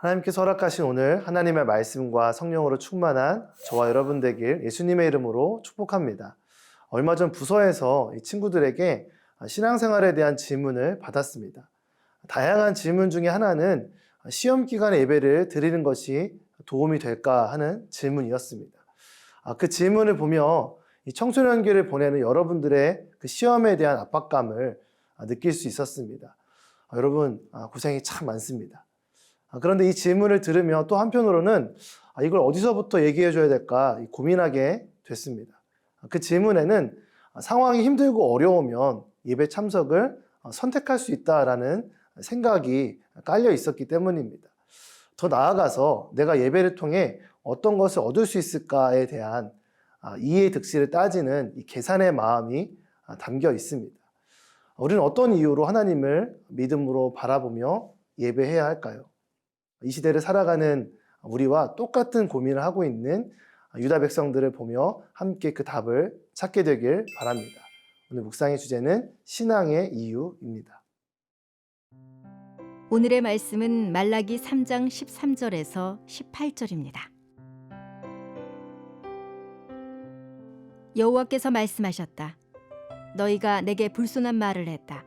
하나님께서 허락하신 오늘 하나님의 말씀과 성령으로 충만한 저와 여러분 되길 예수님의 이름으로 축복합니다. 얼마 전 부서에서 이 친구들에게 신앙생활에 대한 질문을 받았습니다. 다양한 질문 중에 하나는 시험 기간에 예배를 드리는 것이 도움이 될까 하는 질문이었습니다. 그 질문을 보며 이 청소년기를 보내는 여러분들의 그 시험에 대한 압박감을 느낄 수 있었습니다. 여러분 고생이 참 많습니다. 그런데 이 질문을 들으며 또 한편으로는 이걸 어디서부터 얘기해 줘야 될까 고민하게 됐습니다. 그 질문에는 상황이 힘들고 어려우면 예배 참석을 선택할 수 있다라는 생각이 깔려 있었기 때문입니다. 더 나아가서 내가 예배를 통해 어떤 것을 얻을 수 있을까에 대한 이해 득실을 따지는 이 계산의 마음이 담겨 있습니다. 우리는 어떤 이유로 하나님을 믿음으로 바라보며 예배해야 할까요? 이 시대를 살아가는 우리와 똑같은 고민을 하고 있는 유다 백성들을 보며 함께 그 답을 찾게 되길 바랍니다. 오늘 묵상의 주제는 신앙의 이유입니다. 오늘의 말씀은 말라기 3장 13절에서 18절입니다. 여호와께서 말씀하셨다. 너희가 내게 불손한 말을 했다.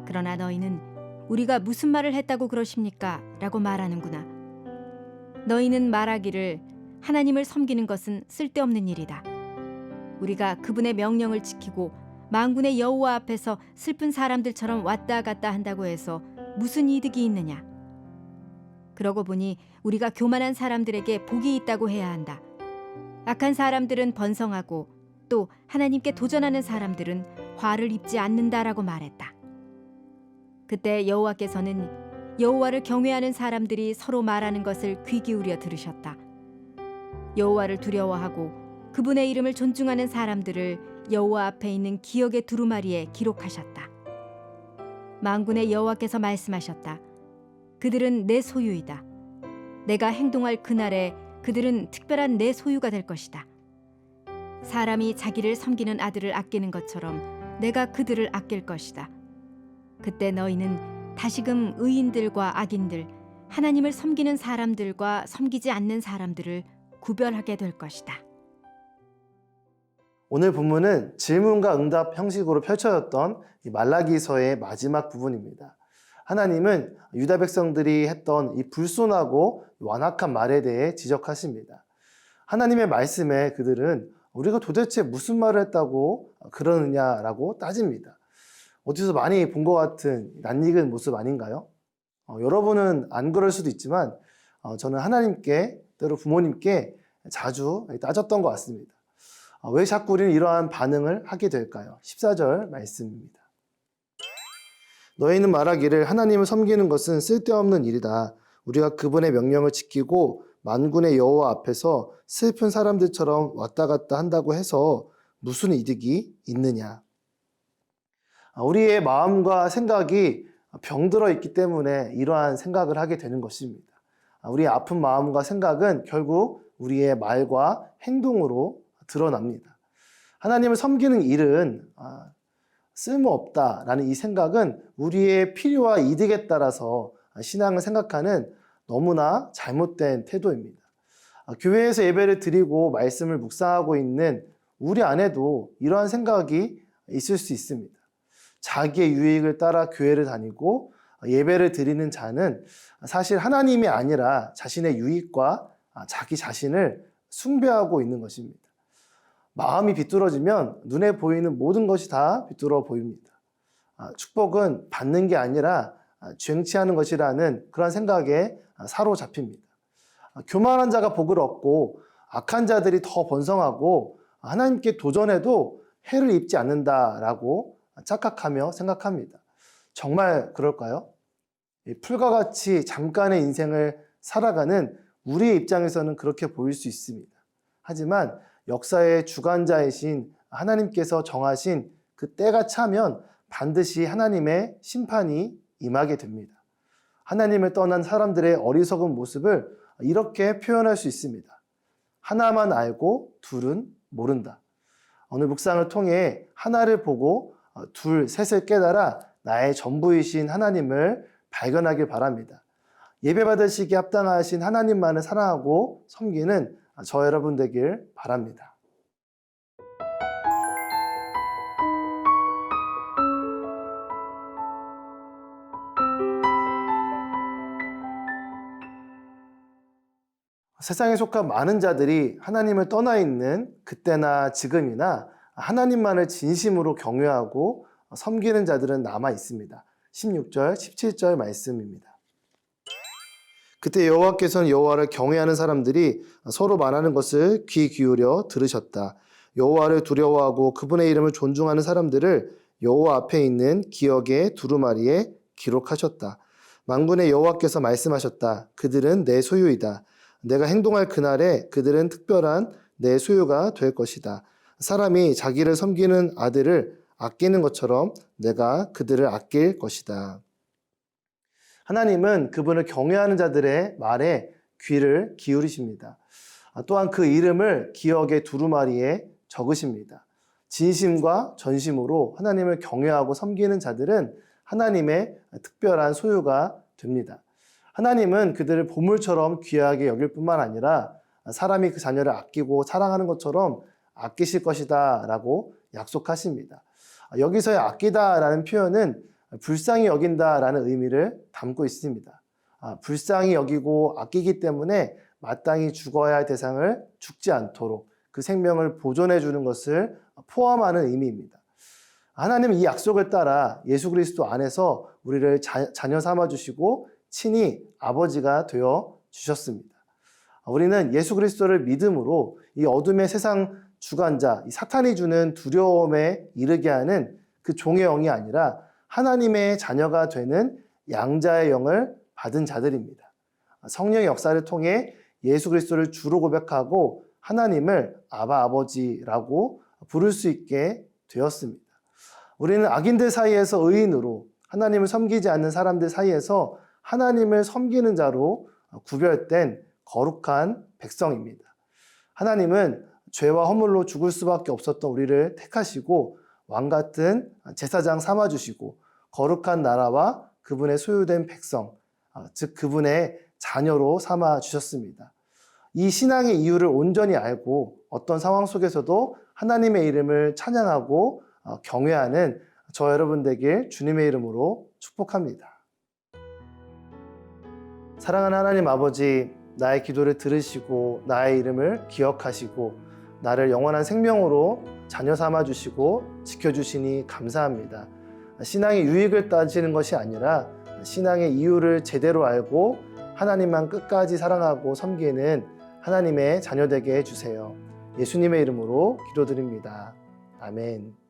그러나 너희는 우리가 무슨 말을 했다고 그러십니까? 라고 말하는구나. 너희는 말하기를 하나님을 섬기는 것은 쓸데없는 일이다. 우리가 그분의 명령을 지키고 만군의 여호와 앞에서 슬픈 사람들처럼 왔다 갔다 한다고 해서 무슨 이득이 있느냐? 그러고 보니 우리가 교만한 사람들에게 복이 있다고 해야 한다. 악한 사람들은 번성하고 또 하나님께 도전하는 사람들은 화를 입지 않는다라고 말했다. 그때 여호와께서는 여호와를 경외하는 사람들이 서로 말하는 것을 귀 기울여 들으셨다. 여호와를 두려워하고 그분의 이름을 존중하는 사람들을 여호와 앞에 있는 기억의 두루마리에 기록하셨다. 만군의 여호와께서 말씀하셨다. 그들은 내 소유이다. 내가 행동할 그날에 그들은 특별한 내 소유가 될 것이다. 사람이 자기를 섬기는 아들을 아끼는 것처럼 내가 그들을 아낄 것이다. 그때 너희는 다시금 의인들과 악인들, 하나님을 섬기는 사람들과 섬기지 않는 사람들을 구별하게 될 것이다. 오늘 본문은 질문과 응답 형식으로 펼쳐졌던 이 말라기서의 마지막 부분입니다. 하나님은 유다 백성들이 했던 이 불손하고 완악한 말에 대해 지적하십니다. 하나님의 말씀에 그들은 우리가 도대체 무슨 말을 했다고 그러느냐라고 따집니다. 어디서 많이 본 것 같은 낯익은 모습 아닌가요? 여러분은 안 그럴 수도 있지만 저는 하나님께 때로 부모님께 자주 따졌던 것 같습니다. 왜 자꾸 우리는 이러한 반응을 하게 될까요? 14절 말씀입니다. 너희는 말하기를 하나님을 섬기는 것은 쓸데없는 일이다. 우리가 그분의 명령을 지키고 만군의 여호와 앞에서 슬픈 사람들처럼 왔다 갔다 한다고 해서 무슨 이득이 있느냐? 우리의 마음과 생각이 병들어 있기 때문에 이러한 생각을 하게 되는 것입니다. 우리의 아픈 마음과 생각은 결국 우리의 말과 행동으로 드러납니다. 하나님을 섬기는 일은 쓸모없다라는 이 생각은 우리의 필요와 이득에 따라서 신앙을 생각하는 너무나 잘못된 태도입니다. 교회에서 예배를 드리고 말씀을 묵상하고 있는 우리 안에도 이러한 생각이 있을 수 있습니다. 자기의 유익을 따라 교회를 다니고 예배를 드리는 자는 사실 하나님이 아니라 자신의 유익과 자기 자신을 숭배하고 있는 것입니다. 마음이 비뚤어지면 눈에 보이는 모든 것이 다 비뚤어 보입니다. 축복은 받는 게 아니라 쟁취하는 것이라는 그런 생각에 사로잡힙니다. 교만한 자가 복을 얻고 악한 자들이 더 번성하고 하나님께 도전해도 해를 입지 않는다라고 착각하며 생각합니다. 정말 그럴까요? 풀과 같이 잠깐의 인생을 살아가는 우리의 입장에서는 그렇게 보일 수 있습니다. 하지만 역사의 주관자이신 하나님께서 정하신 그 때가 차면 반드시 하나님의 심판이 임하게 됩니다. 하나님을 떠난 사람들의 어리석은 모습을 이렇게 표현할 수 있습니다. 하나만 알고 둘은 모른다. 오늘 묵상을 통해 하나를 보고 둘, 셋을 깨달아 나의 전부이신 하나님을 발견하길 바랍니다. 예배 받으시기에 합당하신 하나님만을 사랑하고 섬기는 저 여러분 되길 바랍니다. 세상에 속한 많은 자들이 하나님을 떠나 있는 그때나 지금이나 하나님만을 진심으로 경외하고 섬기는 자들은 남아 있습니다. 16절, 17절 말씀입니다. 그때 여호와께서는 여호와를 경외하는 사람들이 서로 말하는 것을 귀 기울여 들으셨다. 여호와를 두려워하고 그분의 이름을 존중하는 사람들을 여호와 앞에 있는 기억의 두루마리에 기록하셨다. 만군의 여호와께서 말씀하셨다. 그들은 내 소유이다. 내가 행동할 그날에 그들은 특별한 내 소유가 될 것이다. 사람이 자기를 섬기는 아들을 아끼는 것처럼 내가 그들을 아낄 것이다. 하나님은 그분을 경외하는 자들의 말에 귀를 기울이십니다. 또한 그 이름을 기억의 두루마리에 적으십니다. 진심과 전심으로 하나님을 경외하고 섬기는 자들은 하나님의 특별한 소유가 됩니다. 하나님은 그들을 보물처럼 귀하게 여길 뿐만 아니라 사람이 그 자녀를 아끼고 사랑하는 것처럼 아끼실 것이다 라고 약속하십니다. 여기서의 아끼다 라는 표현은 불쌍히 여긴다 라는 의미를 담고 있습니다. 불쌍히 여기고 아끼기 때문에 마땅히 죽어야 할 대상을 죽지 않도록 그 생명을 보존해 주는 것을 포함하는 의미입니다. 하나님은 이 약속을 따라 예수 그리스도 안에서 우리를 자녀 삼아 주시고 친히 아버지가 되어 주셨습니다. 우리는 예수 그리스도를 믿음으로 이 어둠의 세상 주관자, 이 사탄이 주는 두려움에 이르게 하는 그 종의 영이 아니라 하나님의 자녀가 되는 양자의 영을 받은 자들입니다. 성령의 역사를 통해 예수 그리스도를 주로 고백하고 하나님을 아바 아버지라고 부를 수 있게 되었습니다. 우리는 악인들 사이에서 의인으로 하나님을 섬기지 않는 사람들 사이에서 하나님을 섬기는 자로 구별된 거룩한 백성입니다. 하나님은 죄와 허물로 죽을 수밖에 없었던 우리를 택하시고 왕같은 제사장 삼아주시고 거룩한 나라와 그분의 소유된 백성, 즉 그분의 자녀로 삼아주셨습니다. 이 신앙의 이유를 온전히 알고 어떤 상황 속에서도 하나님의 이름을 찬양하고 경외하는 저 여러분 되길 주님의 이름으로 축복합니다. 사랑하는 하나님 아버지, 나의 기도를 들으시고 나의 이름을 기억하시고 나를 영원한 생명으로 자녀 삼아주시고 지켜주시니 감사합니다. 신앙의 유익을 따지는 것이 아니라 신앙의 이유를 제대로 알고 하나님만 끝까지 사랑하고 섬기는 하나님의 자녀 되게 해주세요. 예수님의 이름으로 기도드립니다. 아멘.